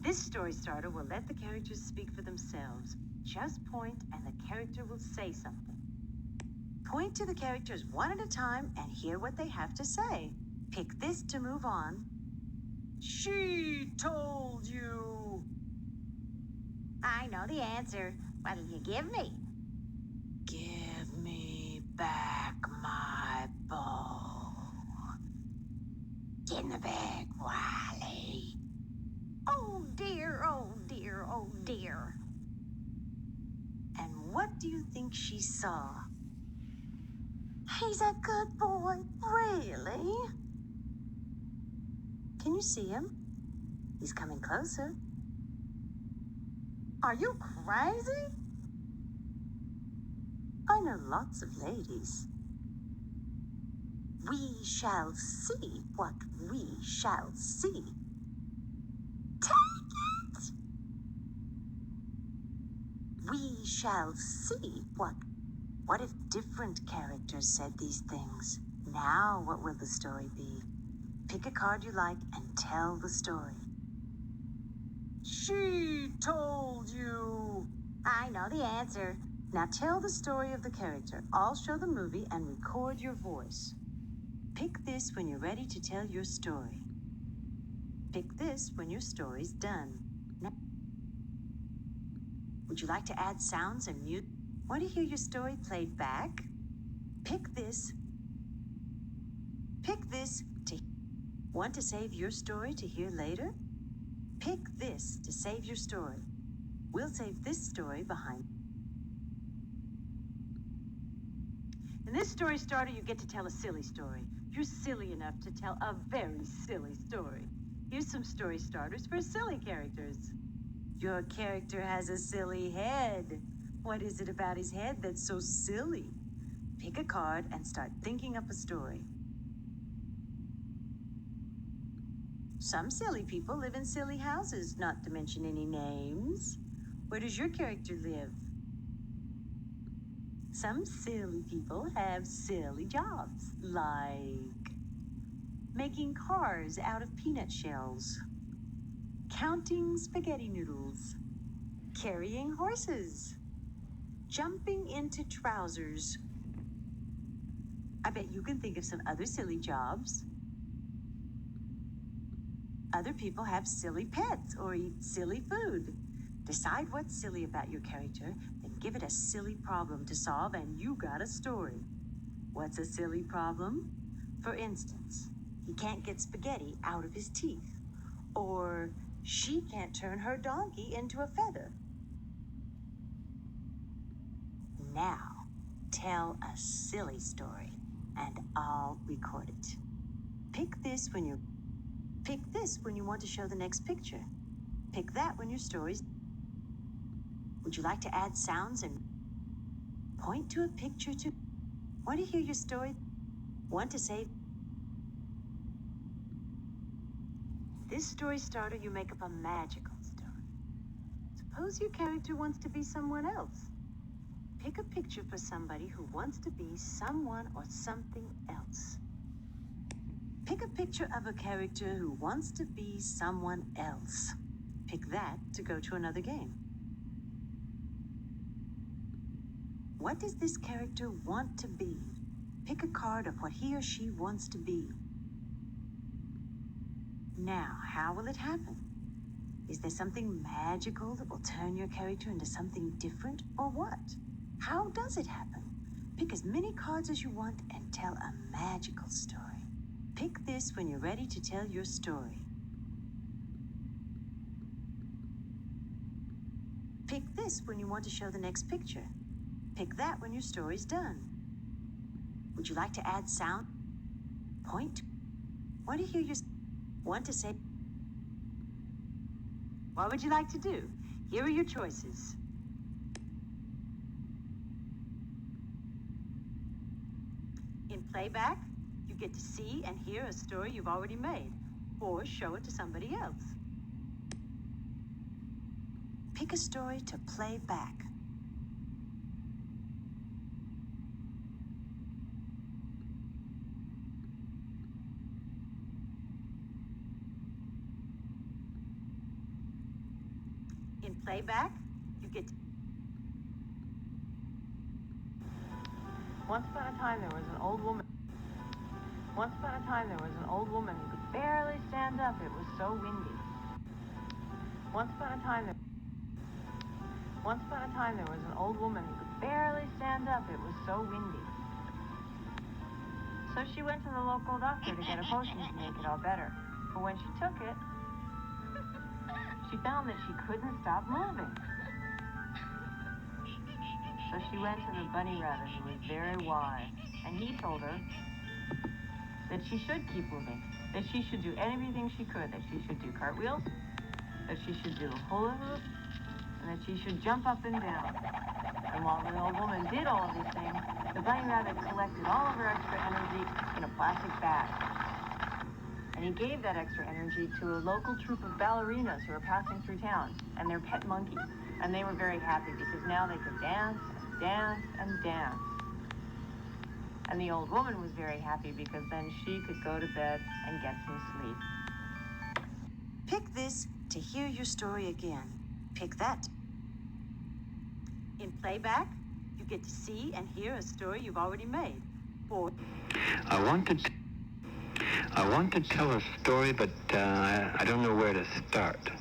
This story starter will let the characters speak for themselves. Just point and the character will say something. Point to the characters one at a time and hear what they have to say. Pick this to move on. She told you. I know the answer. What'll you give me? Give me back my bow. Get in the bag, Wiley. Oh dear, oh dear, oh dear. And what do you think she saw? He's a good boy, really? Can you see him? He's coming closer. Are you crazy? I know lots of ladies. We shall see what we shall see. Take it! We shall see what... What if different characters said these things? Now what will the story be? Pick a card you like and tell the story. She told you. I know the answer. Now tell the story of the character. I'll show the movie and record your voice. Pick this when you're ready to tell your story. Pick this when your story's done. Now, would you like to add sounds and mute? Want to hear your story played back? Pick this. Pick this to... Want to save your story to hear later? Pick this to save your story. We'll save this story behind. In this story starter, you get to tell a silly story. You're silly enough to tell a very silly story. Here's some story starters for silly characters. Your character has a silly head. What is it about his head that's so silly? Pick a card and start thinking up a story. Some silly people live in silly houses, not to mention any names. Where does your character live? Some silly people have silly jobs, like making cars out of peanut shells, counting spaghetti noodles, carrying horses, jumping into trousers. I bet you can think of some other silly jobs. Other people have silly pets or eat silly food. Decide what's silly about your character, then give it a silly problem to solve, and you got a story. What's a silly problem? For instance, he can't get spaghetti out of his teeth. Or she can't turn her donkey into a feather. Now, tell a silly story, and I'll record it. Pick this when you want to show the next picture. Pick that when your story's... Would you like to add sounds and point to a picture to... Want to hear your story? Want to save... This story starter, you make up a magical story. Suppose your character wants to be someone else. Pick a picture for somebody who wants to be someone or something else. Pick a picture of a character who wants to be someone else. Pick that to go to another game. What does this character want to be? Pick a card of what he or she wants to be. Now, how will it happen? Is there something magical that will turn your character into something different, or what? How does it happen? Pick as many cards as you want and tell a magical story. Pick this when you're ready to tell your story. Pick this when you want to show the next picture. Pick that when your story's done. Would you like to add sound? Point? Want to hear your... Want to say... What would you like to do? Here are your choices. In playback, you get to see and hear a story you've already made, or show it to somebody else. Pick a story to play back. In playback, you get to... Once upon a time, there was an old woman. Once upon a time, there was an old woman who could barely stand up. It was so windy. Once upon a time, Once upon a time, there was an old woman who could barely stand up. It was so windy. So she went to the local doctor to get a potion to make it all better. But when she took it, she found that she couldn't stop moving. So she went to the bunny rabbit, who was very wise, and he told her that she should keep moving, that she should do everything she could, that she should do cartwheels, that she should do hula hoop, and that she should jump up and down. And while the old woman did all of these things, the bunny rabbit collected all of her extra energy in a plastic bag. And he gave that extra energy to a local troupe of ballerinas who were passing through town, and their pet monkey. And they were very happy because now they could dance and dance and dance. And the old woman was very happy because then she could go to bed and get some sleep. Pick this to hear your story again. Pick that. In playback, you get to see and hear a story you've already made. Or I want to tell a story, but I don't know where to start.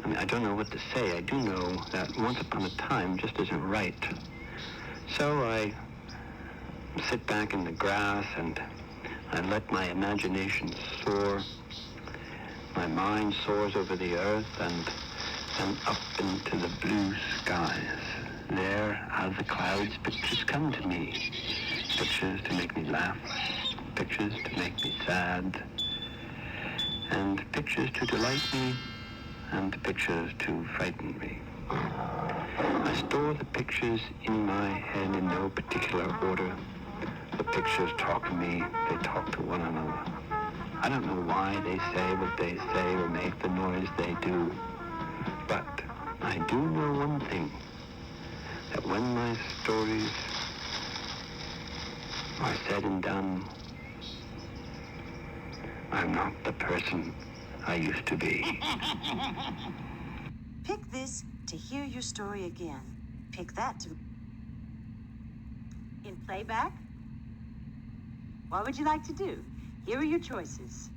I mean, I don't know what to say. I do know that once upon a time just isn't right. So I sit back in the grass and I let my imagination soar. My mind soars over the earth and up into the blue skies. There, out of the clouds, pictures come to me. Pictures to make me laugh, pictures to make me sad, and pictures to delight me, and pictures to frighten me. I store the pictures in my head in no particular order. The pictures talk to me, they talk to one another. I don't know why they say what they say or make the noise they do, but I do know one thing, that when my stories are said and done, I'm not the person I used to be. pick this to hear your story again. Pick that to... In playback, what would you like to do? Here are your choices.